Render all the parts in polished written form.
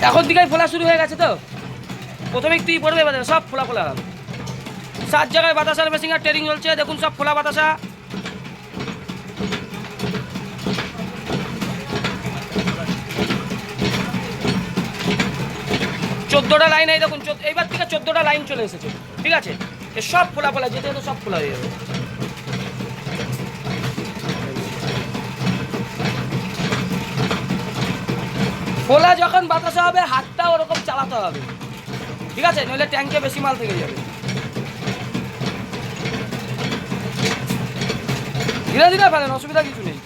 এখন থেকেই ফোলা শুরু হয়ে গেছে তো, প্রথমে একটুই পড়বে, এবার সব ফোলা ফোলা হবে। 7 জায়গায় বাতাসার মেশিন আর ট্রেনিং চলছে, দেখুন সব ফোলা বাতাসা। চোদ্দোটা লাইন, এই দেখুন এইবার থেকে 14টা লাইন চলে এসেছে, ঠিক আছে? সব ফোলা ফোলা, যেতে যেতে সব ফোলা হয়ে যাবে। ফোলা যখন বাতাসা হবে হাতটা ওরকম চালাতে হবে, ঠিক আছে? নইলে ট্যাঙ্কে বেশি মাল থেকে যাবে। ধীরে ধীরে ফেলেন, অসুবিধা কিছু নেই।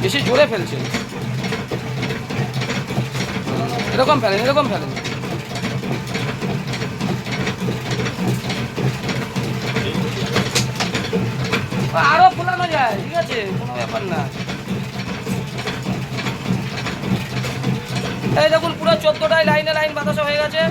বেশি জোরে ফেলছেন, এরকম ফেলেন, এরকম ফেলেন। আরো ফোলানো যায়, ঠিক আছে, কোনো ব্যাপার না। এই দেখুন পুরো 14টায় লাইনে লাইন বাতাসা হয়ে গেছে।